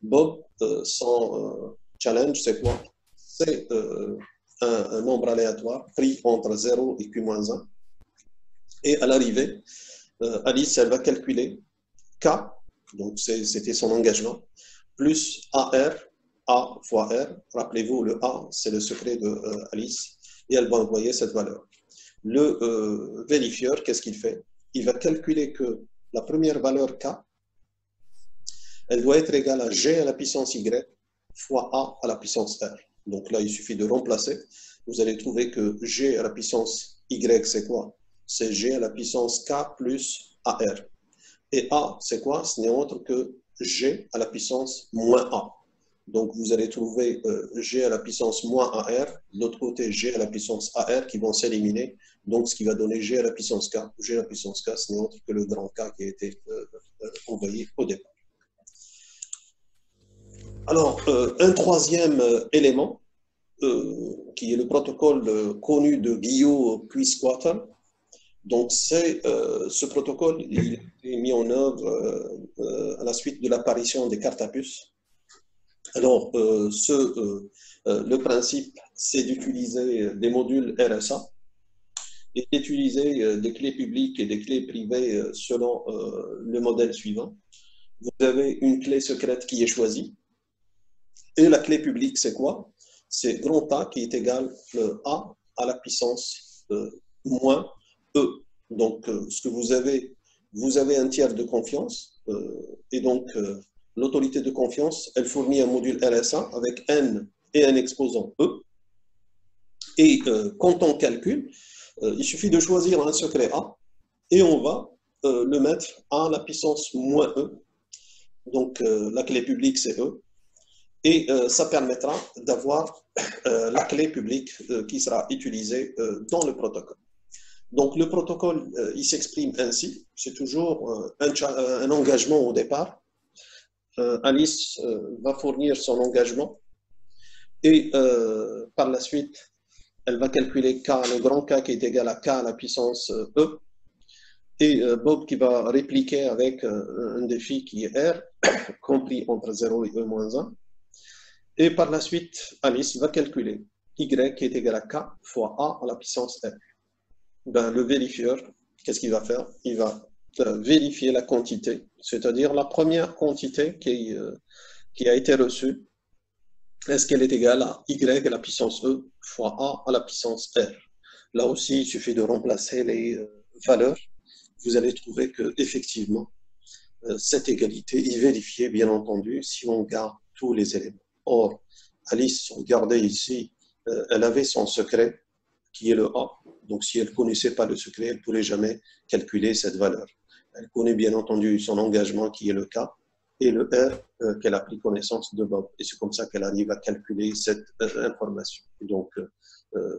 Bob, son challenge, c'est quoi? C'est un nombre aléatoire pris entre 0 et Q-1. Et à l'arrivée, Alice, elle va calculer K, donc c'était son engagement, plus AR, A fois R. Rappelez-vous, le A, c'est le secret de Alice, et elle va envoyer cette valeur. Le vérifieur, qu'est-ce qu'il fait? Il va calculer que la première valeur K, elle doit être égale à G à la puissance Y fois A à la puissance R. Donc là, il suffit de remplacer. Vous allez trouver que G à la puissance Y, c'est quoi? C'est G à la puissance K plus AR. Et A, c'est quoi? Ce n'est autre que G à la puissance moins A. Donc, vous allez trouver G à la puissance moins AR, de l'autre côté G à la puissance AR qui vont s'éliminer. Donc, ce qui va donner G à la puissance K. G à la puissance K, ce n'est autre que le grand K qui a été envoyé au départ. Alors, un troisième élément, qui est le protocole connu de Guillot-Quisquater. Donc, ce protocole il est mis en œuvre à la suite de l'apparition des cartes à puce. Alors, le principe, c'est d'utiliser des modules RSA et d'utiliser des clés publiques et des clés privées selon le modèle suivant. Vous avez une clé secrète qui est choisie. Et la clé publique, c'est quoi? C'est grand A qui est égal à A à la puissance moins E. Donc, ce que vous avez un tiers de confiance, et donc l'autorité de confiance, elle fournit un module RSA avec N et un exposant E. Et quand on calcule, il suffit de choisir un secret A, et on va le mettre à la puissance moins E. Donc, la clé publique, c'est E. Et ça permettra d'avoir la clé publique qui sera utilisée dans le protocole. Donc le protocole, il s'exprime ainsi, c'est toujours un engagement au départ. Alice va fournir son engagement et par la suite, elle va calculer K, le grand K qui est égal à K à la puissance E, et Bob qui va répliquer avec un défi qui est R, compris entre 0 et E-1. Et par la suite, Alice va calculer Y qui est égal à K fois A à la puissance R. Ben, le vérifieur, qu'est-ce qu'il va faire? Il va vérifier la quantité, c'est-à-dire la première quantité qui a été reçue. Est-ce qu'elle est égale à Y à la puissance E fois A à la puissance R? Là aussi, il suffit de remplacer les valeurs. Vous allez trouver qu'effectivement, cette égalité est vérifiée, bien entendu, si on garde tous les éléments. Or, Alice, regardez ici, elle avait son secret, qui est le A. Donc, si elle ne connaissait pas le secret, elle ne pourrait jamais calculer cette valeur. Elle connaît bien entendu son engagement, qui est le K, et le R, qu'elle a pris connaissance de Bob. Et c'est comme ça qu'elle arrive à calculer cette information. Donc,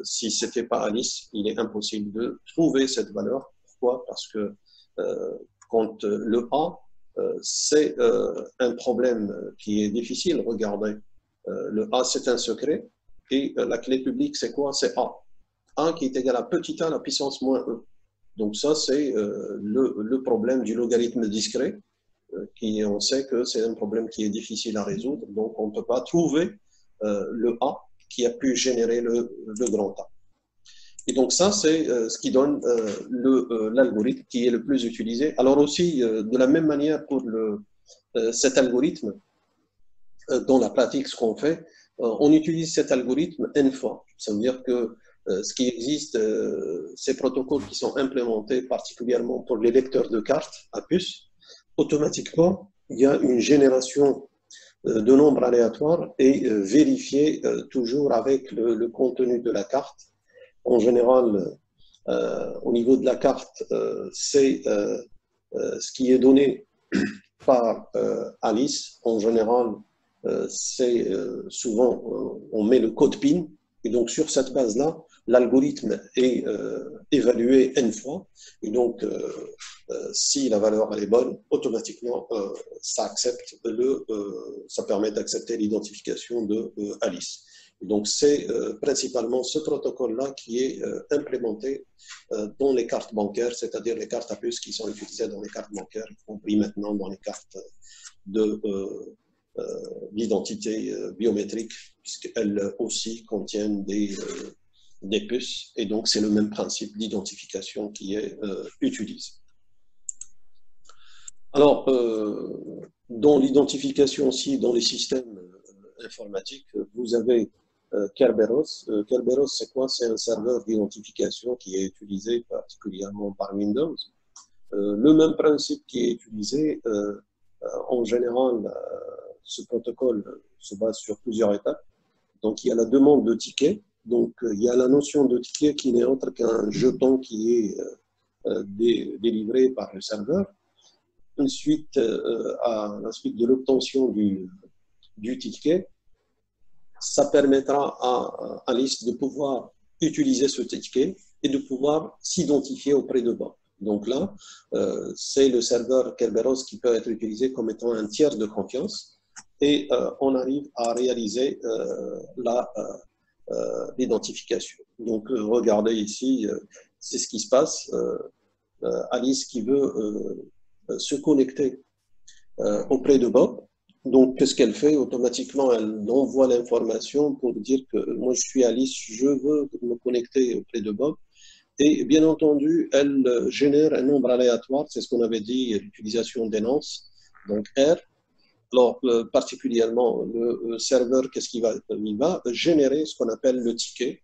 si ce n'était pas Alice, il est impossible de trouver cette valeur. Pourquoi? Parce que quand le A, c'est un problème qui est difficile. Regardez, le A, c'est un secret, et la clé publique, c'est quoi? C'est A. A qui est égal à petit a à la puissance moins E. Donc ça, c'est le problème du logarithme discret, qui on sait que c'est un problème qui est difficile à résoudre, donc on ne peut pas trouver le A qui a pu générer le grand A. Et donc ça, c'est ce qui donne l'algorithme qui est le plus utilisé. Alors aussi, de la même manière pour cet algorithme, dans la pratique, ce qu'on fait, on utilise cet algorithme N fois. Ça veut dire que ce qui existe, ces protocoles qui sont implémentés particulièrement pour les lecteurs de cartes à puce, automatiquement, il y a une génération de nombres aléatoires et vérifié toujours avec le contenu de la carte. En général, au niveau de la carte, c'est ce qui est donné par Alice. En général, c'est souvent, on met le code PIN, et donc sur cette base-là, l'algorithme est évalué N fois, et donc si la valeur elle est bonne, automatiquement, ça permet d'accepter l'identification de Alice. Et donc c'est principalement ce protocole-là qui est implémenté dans les cartes bancaires, c'est-à-dire les cartes à puce qui sont utilisées dans les cartes bancaires, y compris maintenant dans les cartes d'identité biométrique, puisqu'elles aussi contiennent des puces, et donc c'est le même principe d'identification qui est utilisé. Alors, dans l'identification aussi, dans les systèmes informatiques, vous avez Kerberos. Kerberos, c'est quoi? C'est un serveur d'identification qui est utilisé particulièrement par Windows. Le même principe qui est utilisé, en général, ce protocole se base sur plusieurs étapes. Donc, il y a la demande de ticket. Donc, il y a la notion de ticket qui n'est autre qu'un jeton qui est délivré par le serveur. Ensuite, à la suite de l'obtention du ticket, ça permettra à Alice de pouvoir utiliser ce ticket et de pouvoir s'identifier auprès de Bob. Donc là, c'est le serveur Kerberos qui peut être utilisé comme étant un tiers de confiance et on arrive à réaliser l'identification. Donc regardez ici, c'est ce qui se passe. Alice qui veut se connecter auprès de Bob. Donc, qu'est-ce qu'elle fait? Automatiquement, elle envoie l'information pour dire que moi, je suis Alice, je veux me connecter auprès de Bob. Et bien entendu, elle génère un nombre aléatoire, c'est ce qu'on avait dit, l'utilisation d'énonce, donc R. Alors, particulièrement, le serveur, qu'est-ce qu'il va? Il va générer ce qu'on appelle le ticket.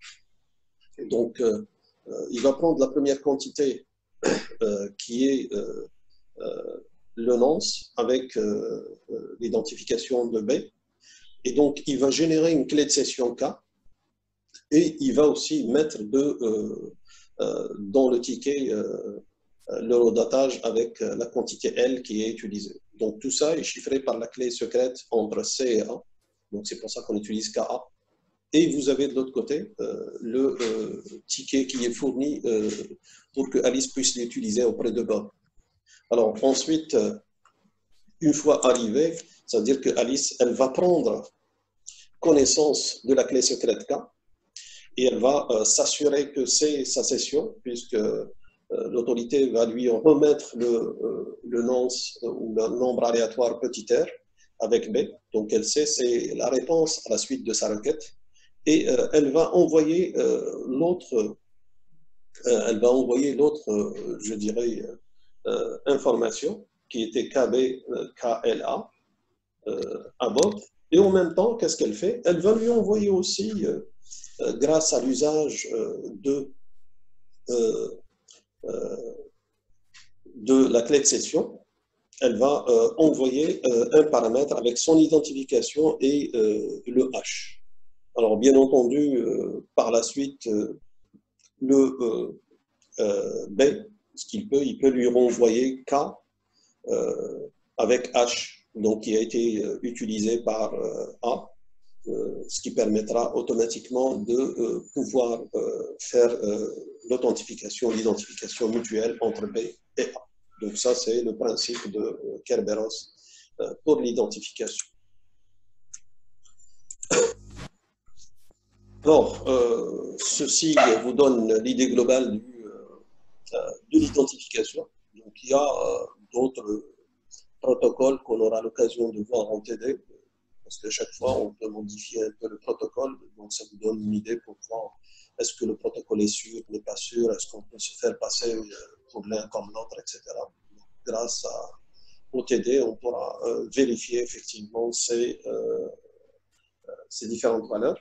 Donc, il va prendre la première quantité qui est le nonce avec l'identification de B. Et donc, il va générer une clé de session K et il va aussi mettre dans le ticket l'horodatage avec la quantité L qui est utilisée. Donc, tout ça est chiffré par la clé secrète entre C et A. Donc, c'est pour ça qu'on utilise KA. Et vous avez de l'autre côté le ticket qui est fourni pour que Alice puisse l'utiliser auprès de Bob. Alors ensuite, une fois arrivée, ça veut dire que Alice, elle va prendre connaissance de la clé secrète K et elle va s'assurer que c'est sa session, puisque l'autorité va lui remettre le nonce ou le nombre aléatoire petit r avec B. Donc elle sait c'est la réponse à la suite de sa requête et elle va envoyer l'autre, je dirais, information qui était KB, KLA à Bob. Et en même temps, qu'est-ce qu'elle fait? Elle va lui envoyer aussi, grâce à l'usage de la clé de session, elle va envoyer un paramètre avec son identification et le hash. Alors, bien entendu, par la suite, le B, ce qu'il peut, il peut lui renvoyer K avec H, donc qui a été utilisé par A, ce qui permettra automatiquement de pouvoir faire l'authentification, l'identification mutuelle entre B et A. Donc ça, c'est le principe de Kerberos pour l'identification. Alors, ceci vous donne l'idée globale de l'identification. Donc, il y a d'autres protocoles qu'on aura l'occasion de voir en TD, parce que chaque fois, on peut modifier un peu le protocole, donc ça vous donne une idée pour voir est-ce que le protocole est sûr, n'est pas sûr, est-ce qu'on peut se faire passer pour l'un comme l'autre, etc. Grâce au TD, on pourra vérifier effectivement ces différentes valeurs.